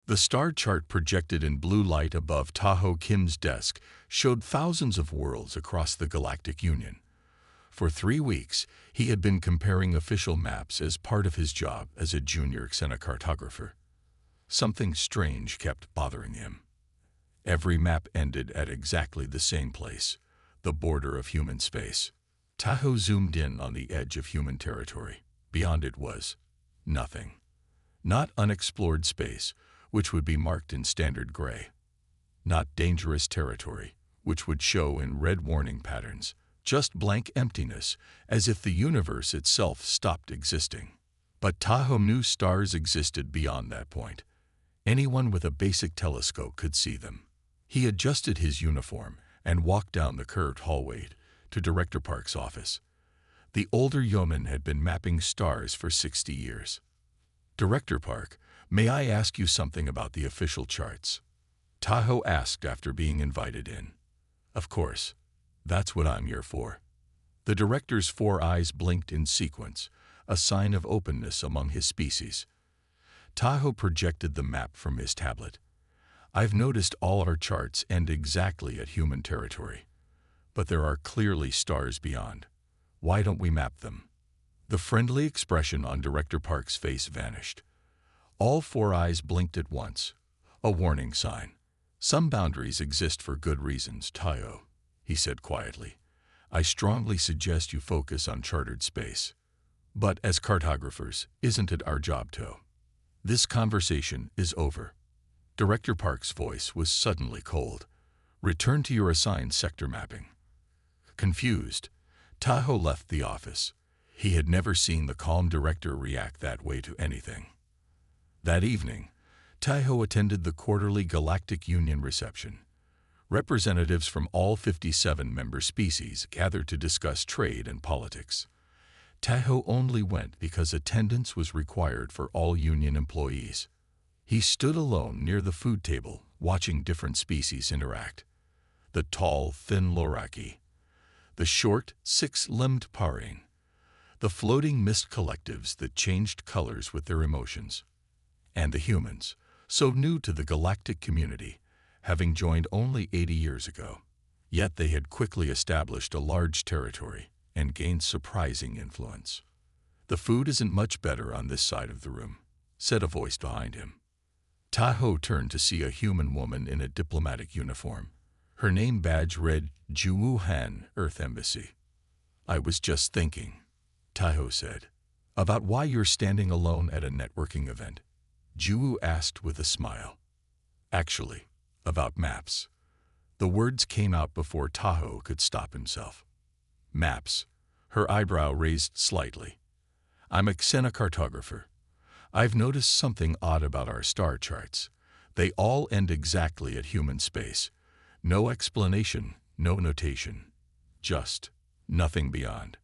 The star chart projected in blue light above Tahoe Kim's desk showed thousands of worlds across the Galactic Union. For 3 weeks, he had been comparing official maps as part of his job as a junior xenocartographer. Something strange kept bothering him. Every map ended at exactly the same place, the border of human space. Tahoe zoomed in on the edge of human territory. Beyond it was nothing. Not unexplored space, which would be marked in standard gray. Not dangerous territory, which would show in red warning patterns. Just blank emptiness, as if the universe itself stopped existing. But Tahoe knew stars existed beyond that point. Anyone with a basic telescope could see them. He adjusted his uniform and walked down the curved hallway to Director Park's office. The older yeoman had been mapping stars for 60 years. "Director Park, may I ask you something about the official charts?" Tahoe asked after being invited in. "Of course. That's what I'm here for." The director's 4 eyes blinked in sequence, a sign of openness among his species. Tahoe projected the map from his tablet. "I've noticed all our charts end exactly at human territory. But there are clearly stars beyond. Why don't we map them?" The friendly expression on Director Park's face vanished. All 4 eyes blinked at once, a warning sign. "Some boundaries exist for good reasons, Tahoe," he said quietly. "I strongly suggest you focus on chartered space. But as cartographers, isn't it our job to? This conversation is over." Director Park's voice was suddenly cold. "Return to your assigned sector mapping." Confused, Tahoe left the office. He had never seen the calm director react that way to anything. That evening, Tahoe attended the quarterly Galactic Union reception. Representatives from all 57 member species gathered to discuss trade and politics. Tahoe only went because attendance was required for all Union employees. He stood alone near the food table, watching different species interact. The tall, thin Loraki, the short, 6-limbed Paring, the floating mist collectives that changed colors with their emotions, and the humans, so new to the galactic community, having joined only 80 years ago. Yet they had quickly established a large territory and gained surprising influence. "The food isn't much better on this side of the room," said a voice behind him. Tahoe turned to see a human woman in a diplomatic uniform. Her name badge read Juwu Han, Earth Embassy. "I was just thinking," Tahoe said, "about why you're standing alone at a networking event." Juwu asked with a smile. "Actually, about maps." The words came out before Tahoe could stop himself. "Maps." Her eyebrow raised slightly. "I'm a xenocartographer. I've noticed something odd about our star charts. They all end exactly at human space. No explanation, no notation. Just nothing beyond."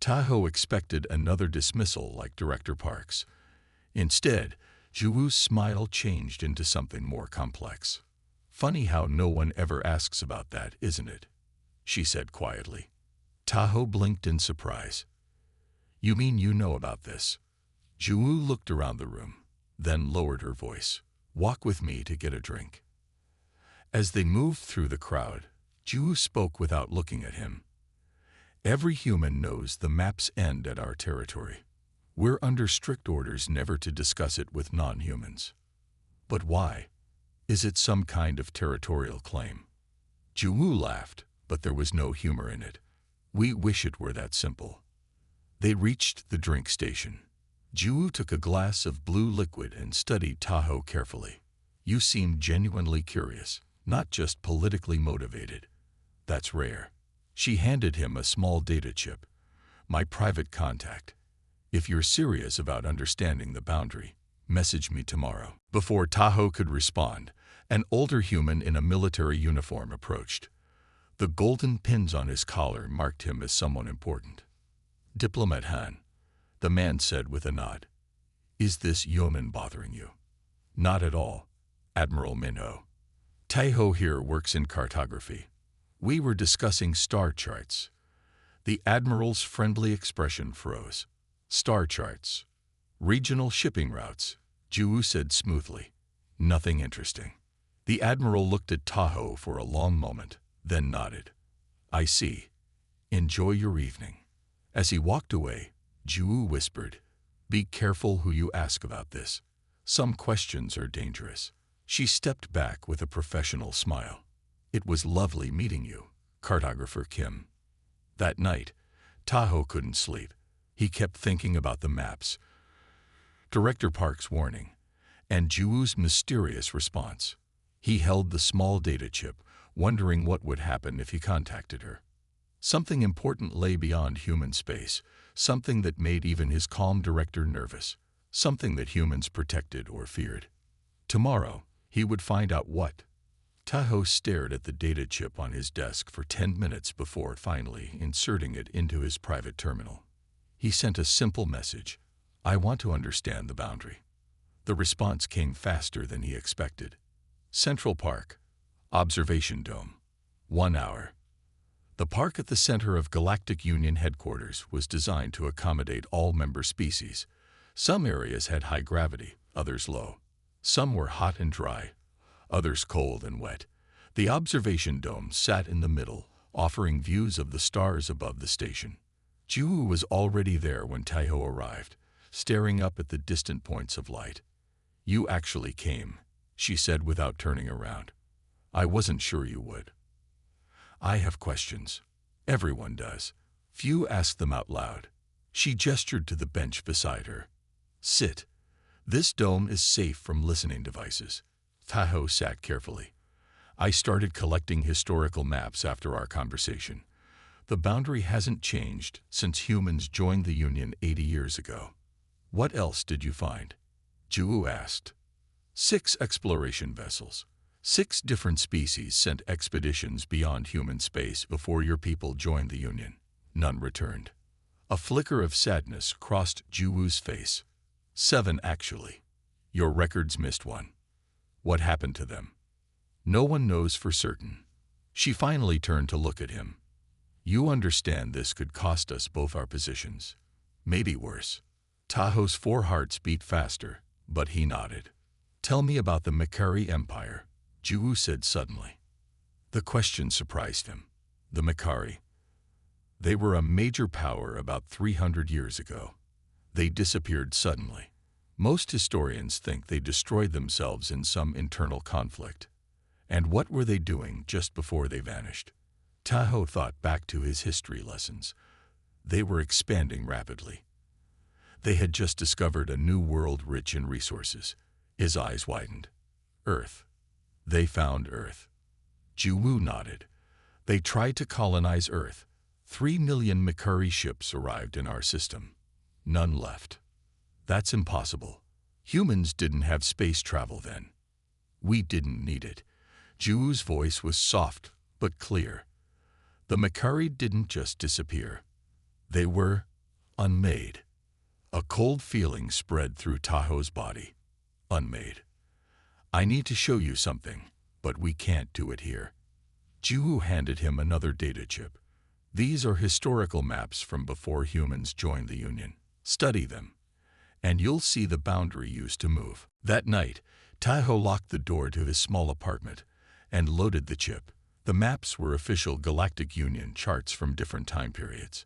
Tahoe expected another dismissal like Director Park's. Instead, Juwu's smile changed into something more complex. "Funny how no one ever asks about that, isn't it?" she said quietly. Tahoe blinked in surprise. "You mean you know about this?" Juwu looked around the room, then lowered her voice. "Walk with me to get a drink." As they moved through the crowd, Juwu spoke without looking at him. "Every human knows the maps end at our territory. We're under strict orders never to discuss it with non-humans. But why? Is it some kind of territorial claim?" Juwu laughed, but there was no humor in it. "We wish it were that simple." They reached the drink station. Juwu took a glass of blue liquid and studied Tahoe carefully. "You seem genuinely curious, not just politically motivated. That's rare." She handed him a small data chip. "My private contact. If you're serious about understanding the boundary, message me tomorrow." Before Tahoe could respond, an older human in a military uniform approached. The golden pins on his collar marked him as someone important. "Diplomat Han," the man said with a nod. "Is this yeoman bothering you?" "Not at all, Admiral Minho. Tahoe here works in cartography. We were discussing star charts." The Admiral's friendly expression froze. "Star charts. Regional shipping routes," Juwu said smoothly. Nothing interesting. The Admiral looked at Tahoe for a long moment, then nodded. I see. Enjoy your evening. As he walked away, Ju whispered, Be careful who you ask about this. Some questions are dangerous. She stepped back with a professional smile. It was lovely meeting you, cartographer Kim. That night, Tahoe couldn't sleep. He kept thinking about the maps, Director Park's warning, and Ju's mysterious response. He held the small data chip, wondering what would happen if he contacted her. Something important lay beyond human space, something that made even his calm director nervous, something that humans protected or feared. Tomorrow, he would find out what. Tahoe stared at the data chip on his desk for 10 minutes before finally inserting it into his private terminal. He sent a simple message, I want to understand the boundary. The response came faster than he expected. Central Park, Observation Dome, 1 hour. The park at the center of Galactic Union headquarters was designed to accommodate all member species. Some areas had high gravity, others low. Some were hot and dry, others cold and wet. The observation dome sat in the middle, offering views of the stars above the station. Ju was already there when Tahoe arrived, staring up at the distant points of light. You actually came, she said without turning around. I wasn't sure you would. I have questions. Everyone does. Few ask them out loud. She gestured to the bench beside her. Sit. This dome is safe from listening devices. Tahoe sat carefully. I started collecting historical maps after our conversation. The boundary hasn't changed since humans joined the Union 80 years ago. What else did you find? Ju asked. 6 exploration vessels. 6 different species sent expeditions beyond human space before your people joined the Union. None returned. A flicker of sadness crossed Juwoo's face. 7 actually. Your records missed one. What happened to them? No one knows for certain. She finally turned to look at him. You understand this could cost us both our positions. Maybe worse. Tahoe's 4 hearts beat faster, but he nodded. Tell me about the Makari Empire, Ju said suddenly. The question surprised him. The Makari. They were a major power about 300 years ago. They disappeared suddenly. Most historians think they destroyed themselves in some internal conflict. And what were they doing just before they vanished? Tahoe thought back to his history lessons. They were expanding rapidly. They had just discovered a new world rich in resources. His eyes widened. Earth. They found Earth. Juwoo nodded. They tried to colonize Earth. 3 million Makari ships arrived in our system. None left. That's impossible. Humans didn't have space travel then. We didn't need it. Juwoo's voice was soft but clear. The Makari didn't just disappear. They were unmade. A cold feeling spread through Tahoe's body. Unmade. I need to show you something, but we can't do it here. Juwoo handed him another data chip. These are historical maps from before humans joined the Union. Study them, and you'll see the boundary used to move. That night, Tahoe locked the door to his small apartment and loaded the chip. The maps were official Galactic Union charts from different time periods.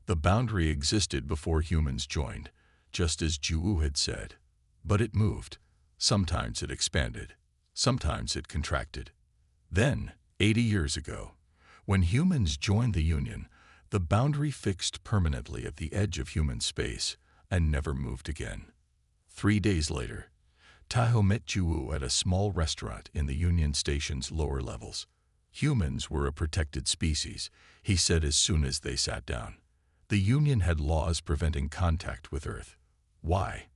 The boundary existed before humans joined, just as Juwoo had said. But it moved. Sometimes it expanded. Sometimes it contracted. Then, 80 years ago, when humans joined the Union, the boundary fixed permanently at the edge of human space and never moved again. 3 days later, Tahoe met Juwoo at a small restaurant in the Union Station's lower levels. Humans were a protected species, he said as soon as they sat down. The Union had laws preventing contact with Earth. Why?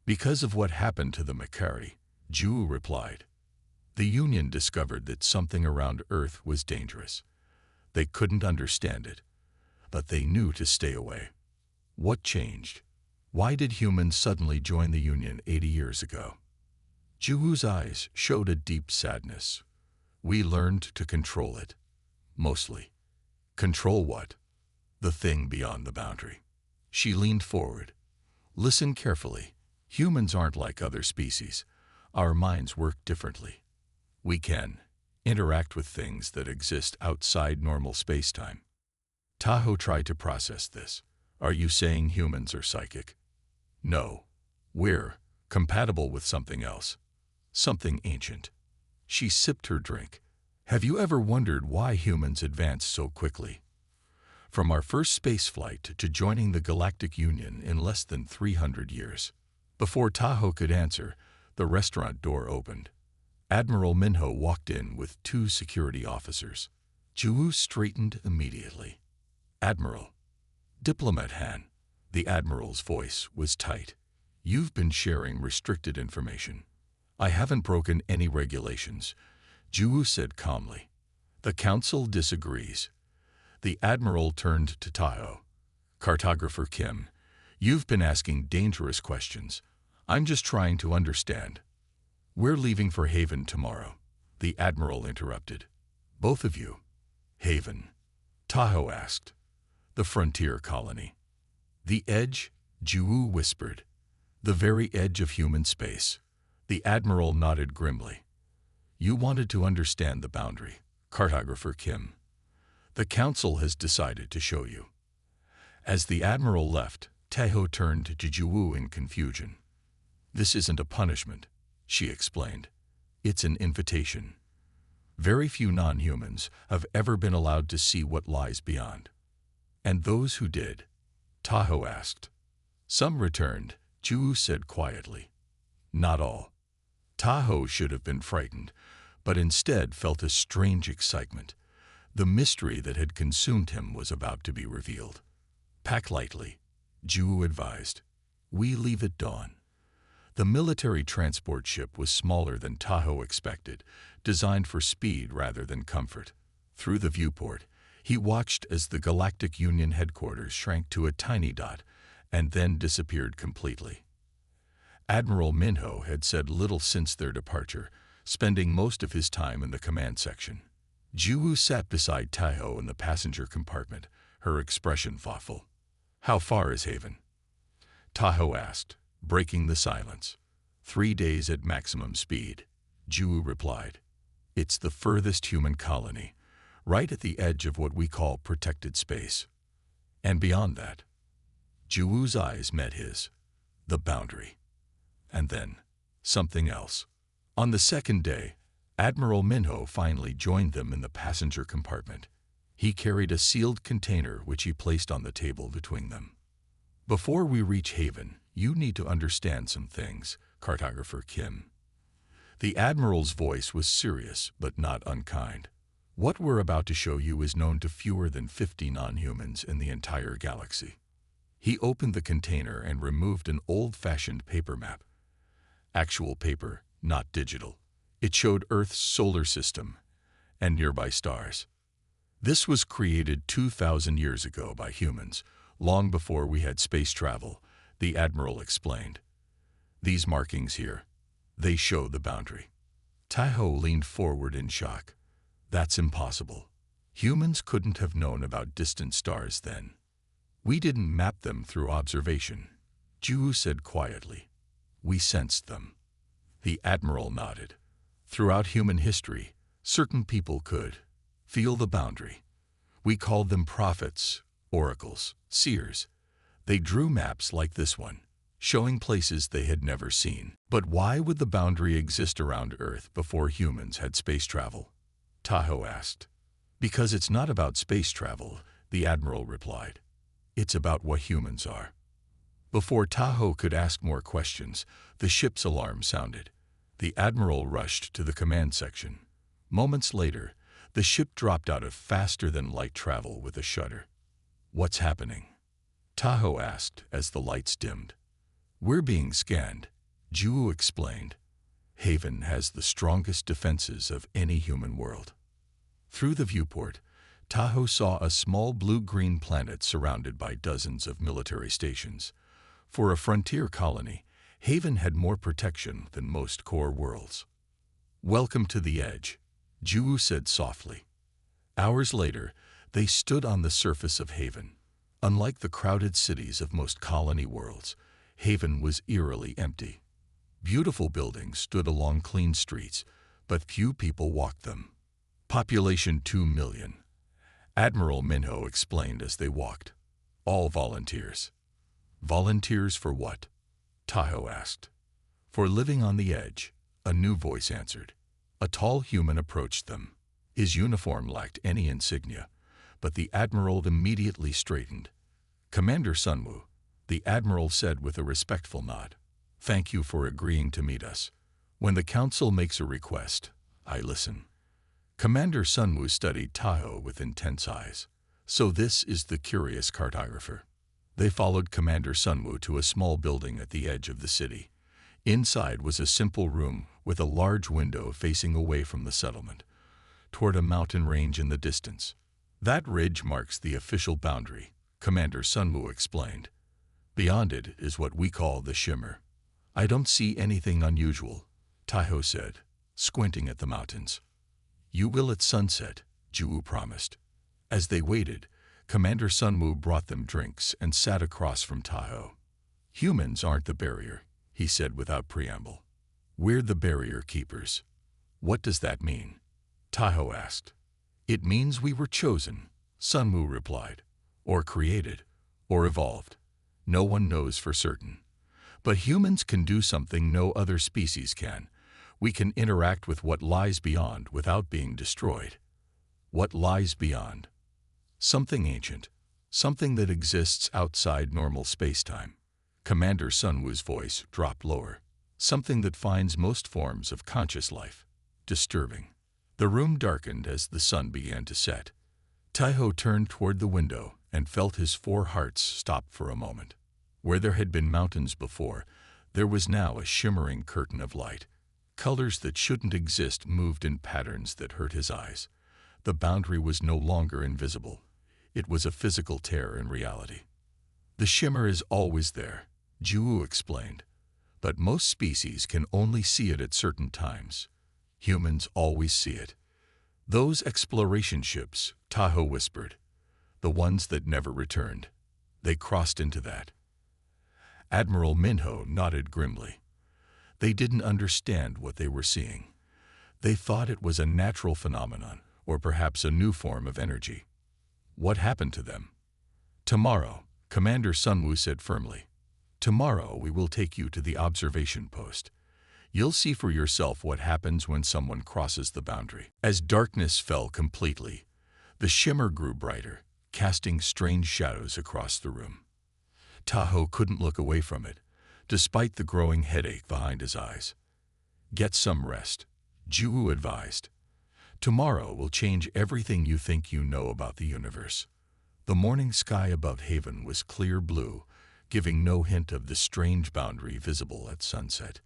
Because of what happened to the Makari, Juwoo replied. The Union discovered that something around Earth was dangerous. They couldn't understand it, but they knew to stay away. What changed? Why did humans suddenly join the Union 80 years ago? Juwoo's eyes showed a deep sadness. We learned to control it. Mostly. Control what? The thing beyond the boundary. She leaned forward. Listen carefully. Humans aren't like other species. Our minds work differently. We can interact with things that exist outside normal space-time. Tahoe tried to process this. Are you saying humans are psychic? No. We're compatible with something else. Something ancient. She sipped her drink. Have you ever wondered why humans advance so quickly? From our first space flight to joining the Galactic Union in less than 300 years. Before Tahoe could answer, the restaurant door opened. Admiral Minho walked in with 2 security officers. Ju straightened immediately. Admiral. Diplomat Han. The Admiral's voice was tight. You've been sharing restricted information. I haven't broken any regulations, Ju said calmly. The Council disagrees. The Admiral turned to Tahoe. Cartographer Kim, you've been asking dangerous questions. I'm just trying to understand. We're leaving for Haven tomorrow, the Admiral interrupted. Both of you? Haven? Tahoe asked. The frontier colony. The edge? Ju whispered. The very edge of human space. The Admiral nodded grimly. You wanted to understand the boundary, Cartographer Kim. The Council has decided to show you. As the Admiral left, Tahoe turned to Ju in confusion. This isn't a punishment, she explained. It's an invitation. Very few non-humans have ever been allowed to see what lies beyond. And those who did? Tahoe asked. Some returned, Ju said quietly. Not all. Tahoe should have been frightened, but instead felt a strange excitement. The mystery that had consumed him was about to be revealed. Pack lightly, Ju advised. We leave at dawn. The military transport ship was smaller than Tahoe expected, designed for speed rather than comfort. Through the viewport, he watched as the Galactic Union headquarters shrank to a tiny dot and then disappeared completely. Admiral Minho had said little since their departure, spending most of his time in the command section. Ju sat beside Tahoe in the passenger compartment, her expression thoughtful. How far is Haven? Tahoe asked, breaking the silence. 3 days at maximum speed, Ju replied. It's the furthest human colony, right at the edge of what we call protected space. And beyond that, Ju's eyes met his. The boundary. And then, something else. On the second day, Admiral Minho finally joined them in the passenger compartment. He carried a sealed container which he placed on the table between them. Before we reach Haven, you need to understand some things, Cartographer Kim. The Admiral's voice was serious but not unkind. What we're about to show you is known to fewer than 50 non-humans in the entire galaxy. He opened the container and removed an old-fashioned paper map. Actual paper, not digital. It showed Earth's solar system and nearby stars. This was created 2,000 years ago by humans, long before we had space travel, the Admiral explained. These markings here, they show the boundary. Tahoe leaned forward in shock. That's impossible. Humans couldn't have known about distant stars then. We didn't map them through observation, Ju said quietly. We sensed them. The Admiral nodded. Throughout human history, certain people could feel the boundary. We called them prophets, oracles, seers. They drew maps like this one, showing places they had never seen. But why would the boundary exist around Earth before humans had space travel? Tahoe asked. Because it's not about space travel, the Admiral replied. It's about what humans are. Before Tahoe could ask more questions, the ship's alarm sounded. The Admiral rushed to the command section. Moments later, the ship dropped out of faster-than-light travel with a shudder. What's happening? Tahoe asked as the lights dimmed. We're being scanned, Ju explained. Haven has the strongest defenses of any human world. Through the viewport, Tahoe saw a small blue-green planet surrounded by dozens of military stations. For a frontier colony, Haven had more protection than most core worlds. Welcome to the edge, Ju said softly. Hours later, they stood on the surface of Haven. Unlike the crowded cities of most colony worlds, Haven was eerily empty. Beautiful buildings stood along clean streets, but few people walked them. Population 2 million. Admiral Minho explained as they walked. All volunteers. Volunteers for what? Tahoe asked. For living on the edge, a new voice answered. A tall human approached them. His uniform lacked any insignia, but the admiral immediately straightened. Commander Sunwoo, the admiral said with a respectful nod. Thank you for agreeing to meet us. When the council makes a request, I listen. Commander Sunwoo studied Tahoe with intense eyes. So this is the curious cartographer. They followed Commander Sunwoo to a small building at the edge of the city. Inside was a simple room with a large window facing away from the settlement, toward a mountain range in the distance. That ridge marks the official boundary, Commander Sunwoo explained. Beyond it is what we call the shimmer. I don't see anything unusual, Tahoe said, squinting at the mountains. You will at sunset, Ju promised. As they waited, Commander Sunwoo brought them drinks and sat across from Tahoe. Humans aren't the barrier, he said without preamble. We're the barrier keepers. What does that mean? Tahoe asked. It means we were chosen, Sunwoo replied, or created, or evolved. No one knows for certain. But humans can do something no other species can. We can interact with what lies beyond without being destroyed. What lies beyond? Something ancient, something that exists outside normal space-time. Commander Sunwoo's voice dropped lower. Something that finds most forms of conscious life. Disturbing. The room darkened as the sun began to set. Tahoe turned toward the window and felt his 4 hearts stop for a moment. Where there had been mountains before, there was now a shimmering curtain of light. Colors that shouldn't exist moved in patterns that hurt his eyes. The boundary was no longer invisible. It was a physical tear in reality. The shimmer is always there, Ju explained. But most species can only see it at certain times. Humans always see it. Those exploration ships, Tahoe whispered. The ones that never returned. They crossed into that. Admiral Minho nodded grimly. They didn't understand what they were seeing. They thought it was a natural phenomenon, or perhaps a new form of energy. What happened to them? Tomorrow, Commander Sunwoo said firmly. Tomorrow we will take you to the observation post. You'll see for yourself what happens when someone crosses the boundary. As darkness fell completely, the shimmer grew brighter, casting strange shadows across the room. Tahoe couldn't look away from it, despite the growing headache behind his eyes. Get some rest, Ju advised. Tomorrow will change everything you think you know about the universe. The morning sky above Haven was clear blue, giving no hint of the strange boundary visible at sunset.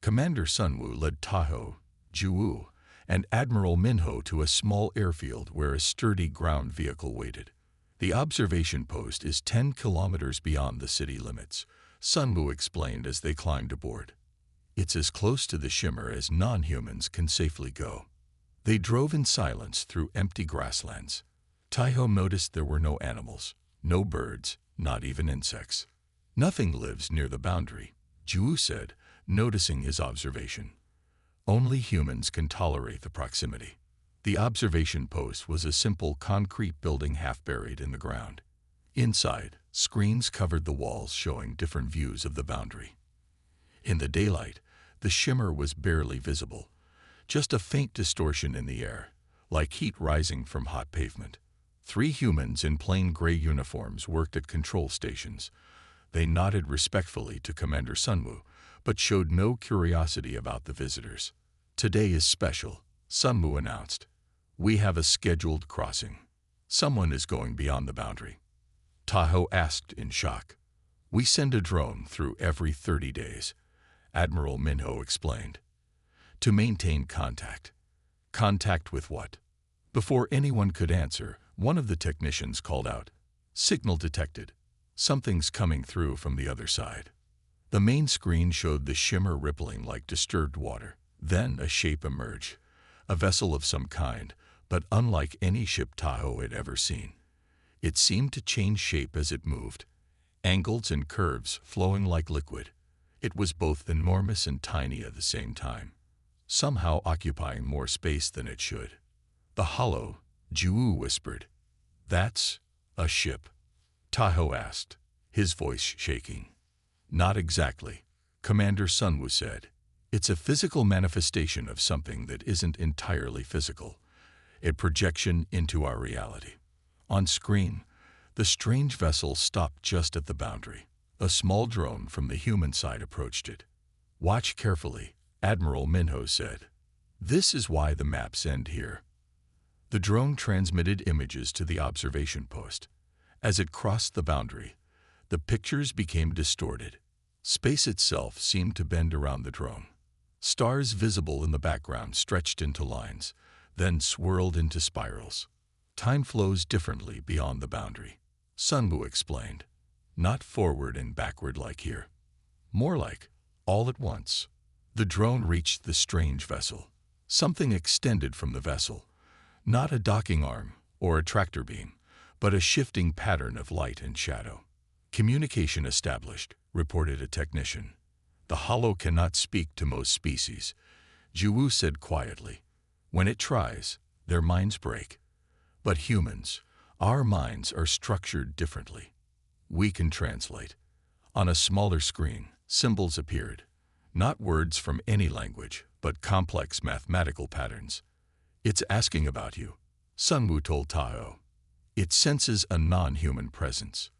Commander Sunwoo led Tahoe, Ju, and Admiral Minho to a small airfield where a sturdy ground vehicle waited. The observation post is 10 kilometers beyond the city limits, Sunwoo explained as they climbed aboard. It's as close to the shimmer as non-humans can safely go. They drove in silence through empty grasslands. Tahoe noticed there were no animals, no birds, not even insects. Nothing lives near the boundary, Ju said, noticing his observation. Only humans can tolerate the proximity. The observation post was a simple concrete building half buried in the ground. Inside, screens covered the walls showing different views of the boundary. In the daylight, the shimmer was barely visible, just a faint distortion in the air, like heat rising from hot pavement. 3 humans in plain gray uniforms worked at control stations. They nodded respectfully to Commander Sunwoo, but showed no curiosity about the visitors. Today is special, Sunwoo announced. We have a scheduled crossing. Someone is going beyond the boundary. Tahoe asked in shock. We send a drone through every 30 days, Admiral Minho explained. To maintain contact. Contact with what? Before anyone could answer, one of the technicians called out. Signal detected. Something's coming through from the other side. The main screen showed the shimmer rippling like disturbed water. Then a shape emerged, a vessel of some kind, but unlike any ship Tahoe had ever seen. It seemed to change shape as it moved, angles and curves flowing like liquid. It was both enormous and tiny at the same time, somehow occupying more space than it should. The hollow, Ju whispered. That's a ship? Tahoe asked, his voice shaking. Not exactly, Commander Sunwoo said. It's a physical manifestation of something that isn't entirely physical, a projection into our reality. On screen, the strange vessel stopped just at the boundary. A small drone from the human side approached it. Watch carefully, Admiral Minho said. This is why the maps end here. The drone transmitted images to the observation post. As it crossed the boundary, the pictures became distorted. Space itself seemed to bend around the drone. Stars visible in the background stretched into lines, then swirled into spirals. Time flows differently beyond the boundary, Sunwoo explained. Not forward and backward like here. More like all at once. The drone reached the strange vessel. Something extended from the vessel. Not a docking arm or a tractor beam, but a shifting pattern of light and shadow. Communication established, reported a technician. The hollow cannot speak to most species, Ju said quietly. When it tries, their minds break. But humans, our minds are structured differently. We can translate. On a smaller screen, symbols appeared. Not words from any language, but complex mathematical patterns. It's asking about you, Sunwoo told Tahoe. It senses a non-human presence.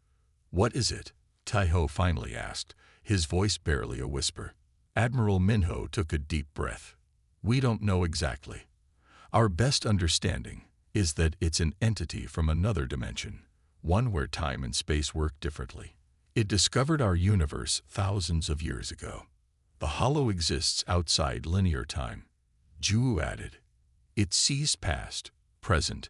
What is it? Tahoe finally asked, his voice barely a whisper. Admiral Minho took a deep breath. We don't know exactly. Our best understanding is that it's an entity from another dimension, one where time and space work differently. It discovered our universe thousands of years ago. The hollow exists outside linear time, Ju added. It sees past, present,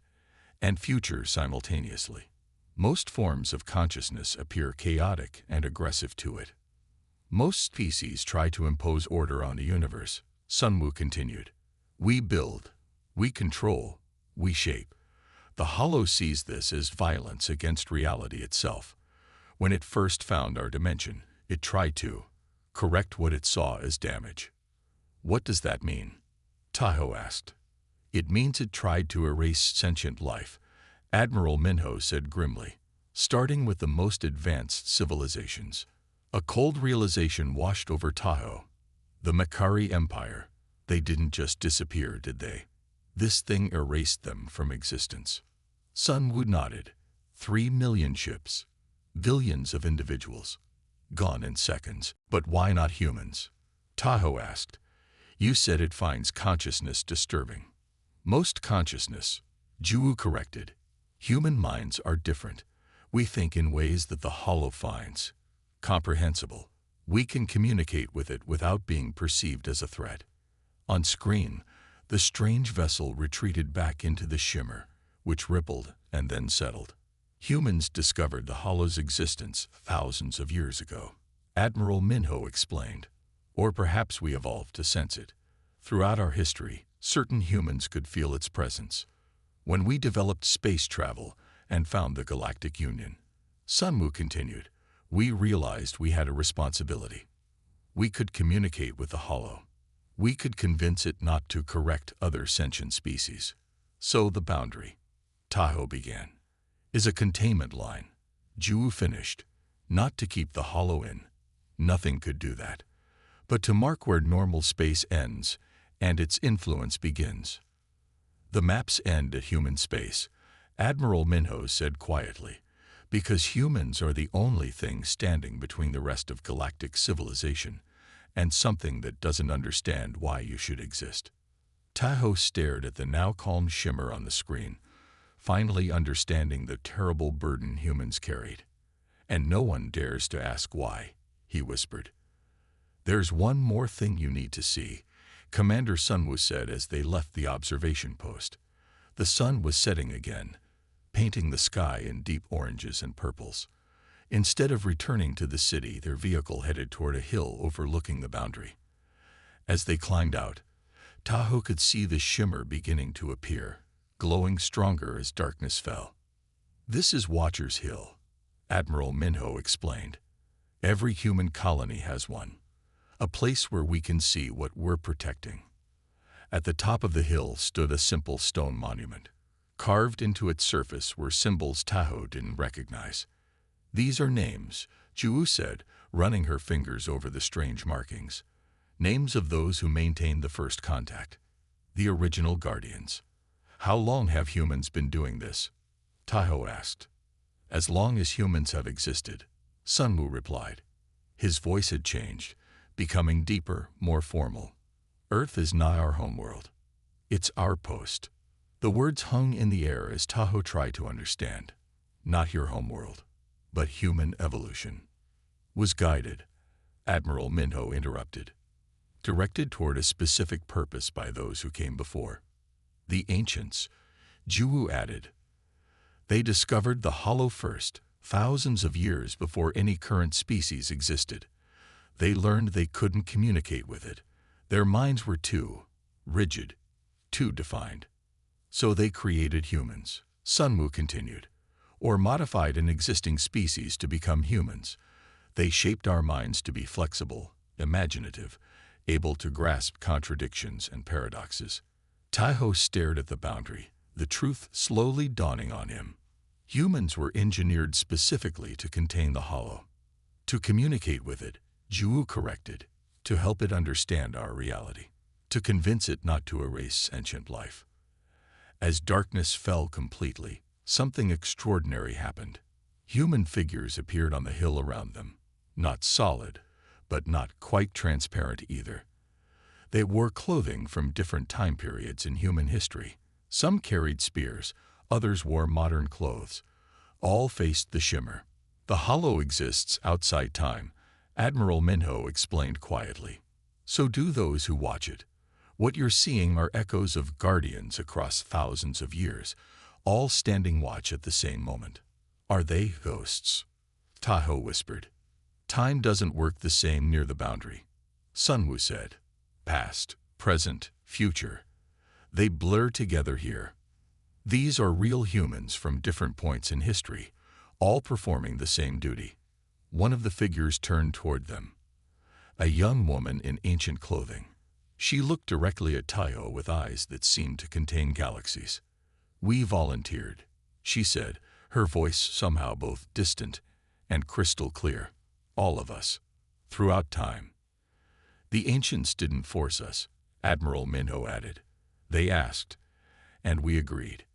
and future simultaneously. Most forms of consciousness appear chaotic and aggressive to it. Most species try to impose order on the universe, Sunwoo continued. We build, we control, we shape. The hollow sees this as violence against reality itself. When it first found our dimension, it tried to correct what it saw as damage. What does that mean? Tahoe asked. It means it tried to erase sentient life, Admiral Minho said grimly, starting with the most advanced civilizations. A cold realization washed over Tahoe. The Makari Empire. They didn't just disappear, did they? This thing erased them from existence. Sunwoo nodded. 3 million ships. Billions of individuals. Gone in seconds. But why not humans? Tahoe asked. You said it finds consciousness disturbing. Most consciousness, Ju corrected. Human minds are different. We think in ways that the hollow finds comprehensible. We can communicate with it without being perceived as a threat. On screen, the strange vessel retreated back into the shimmer, which rippled and then settled. Humans discovered the hollow's existence thousands of years ago, Admiral Minho explained. Or perhaps we evolved to sense it. Throughout our history, certain humans could feel its presence. When we developed space travel and found the Galactic Union, Sunwoo continued, we realized we had a responsibility. We could communicate with the hollow. We could convince it not to correct other sentient species. So the boundary, Tahoe began, is a containment line. Ju finished, not to keep the hollow in. Nothing could do that. But to mark where normal space ends and its influence begins. The maps end at human space, Admiral Minho said quietly, because humans are the only thing standing between the rest of galactic civilization and something that doesn't understand why you should exist. Tahoe stared at the now calm shimmer on the screen, finally understanding the terrible burden humans carried. And no one dares to ask why, he whispered. There's one more thing you need to see, Commander Sunwoo said as they left the observation post. The sun was setting again, painting the sky in deep oranges and purples. Instead of returning to the city, their vehicle headed toward a hill overlooking the boundary. As they climbed out, Tahoe could see the shimmer beginning to appear, glowing stronger as darkness fell. This is Watcher's Hill, Admiral Minho explained. Every human colony has one. a place where we can see what we're protecting. At the top of the hill stood a simple stone monument. Carved into its surface were symbols Tahoe didn't recognize. "These are names," Ju said, running her fingers over the strange markings. "Names of those who maintained the first contact. The original guardians." "How long have humans been doing this?" Tahoe asked. "As long as humans have existed," Sunwoo replied. His voice had changed, becoming deeper, more formal. "Earth is not our homeworld. It's our post." The words hung in the air as Tahoe tried to understand. "Not your homeworld, but human evolution." "Was guided," Admiral Minho interrupted. "Directed toward a specific purpose by those who came before." "The ancients," Ju added. "They discovered the hollow first, thousands of years before any current species existed. They learned they couldn't communicate with it. Their minds were too rigid, too defined. So they created humans," Sunwoo continued, "or modified an existing species to become humans. They shaped our minds to be flexible, imaginative, able to grasp contradictions and paradoxes." Tahoe stared at the boundary, the truth slowly dawning on him. Humans were engineered specifically to contain the hollow. To communicate with it, Ju corrected, to help it understand our reality, to convince it not to erase sentient life. As darkness fell completely, something extraordinary happened. Human figures appeared on the hill around them, not solid, but not quite transparent either. They wore clothing from different time periods in human history. Some carried spears, others wore modern clothes. All faced the shimmer. "The hollow exists outside time," Admiral Minho explained quietly. "So do those who watch it. What you're seeing are echoes of guardians across thousands of years, all standing watch at the same moment." "Are they ghosts?" Tahoe whispered. "Time doesn't work the same near the boundary," Sunwoo said. "Past, present, future. They blur together here. These are real humans from different points in history, all performing the same duty." One of the figures turned toward them. A young woman in ancient clothing. She looked directly at Tahoe with eyes that seemed to contain galaxies. "We volunteered," she said, her voice somehow both distant and crystal clear. "All of us. Throughout time. The ancients didn't force us," Admiral Minho added. "They asked, and we agreed.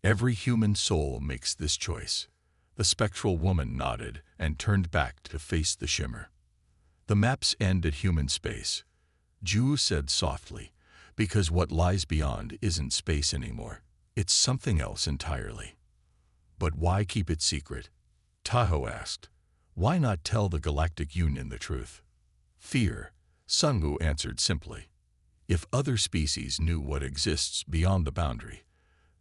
Every human soul makes this choice." The spectral woman nodded and turned back to face the shimmer. "The maps end at human space," Ju said softly, "because what lies beyond isn't space anymore. It's something else entirely." "But why keep it secret?" Tahoe asked. "Why not tell the Galactic Union the truth?" "Fear," Sunwoo answered simply. "If other species knew what exists beyond the boundary,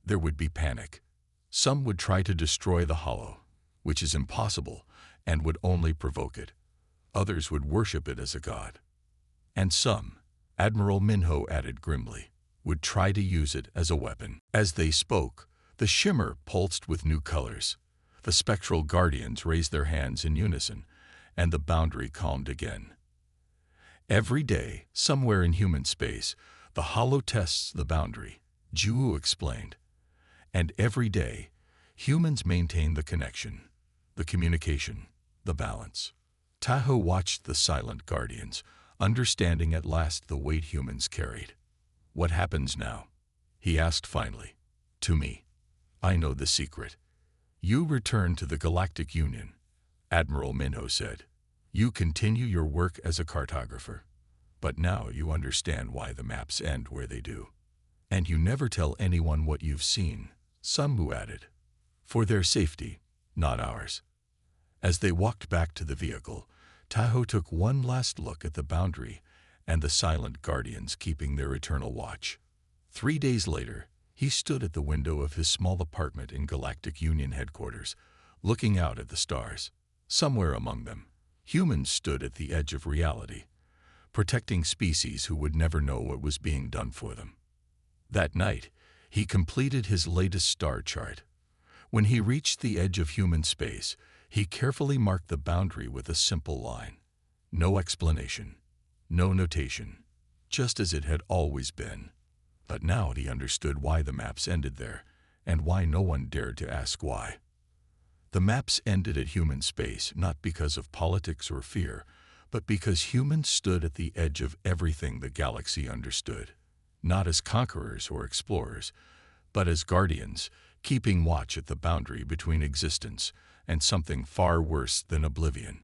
there would be panic. Some would try to destroy the hollow, which is impossible and would only provoke it. Others would worship it as a god. And some," Admiral Minho added grimly, "would try to use it as a weapon." As they spoke, the shimmer pulsed with new colors. The spectral guardians raised their hands in unison, and the boundary calmed again. "Every day, somewhere in human space, the hollow tests the boundary," Ju explained. "And every day, humans maintain the connection, the communication, the balance." Tahoe watched the silent guardians, understanding at last the weight humans carried. "What happens now?" he asked finally. "To me. I know the secret." "You return to the Galactic Union," Admiral Minho said. "You continue your work as a cartographer. But now you understand why the maps end where they do. And you never tell anyone what you've seen," Sunwoo added. "For their safety, not ours." As they walked back to the vehicle, Tahoe took one last look at the boundary and the silent guardians keeping their eternal watch. 3 days later, he stood at the window of his small apartment in Galactic Union headquarters, looking out at the stars. Somewhere among them, humans stood at the edge of reality, protecting species who would never know what was being done for them. That night, he completed his latest star chart. When he reached the edge of human space, he carefully marked the boundary with a simple line. No explanation, No notation, just as it had always been. But now he understood why the maps ended there, and why no one dared to ask why. The maps ended at human space not because of politics or fear, but because humans stood at the edge of everything the galaxy understood, not as conquerors or explorers, but as guardians, keeping watch at the boundary between existence and something far worse than oblivion.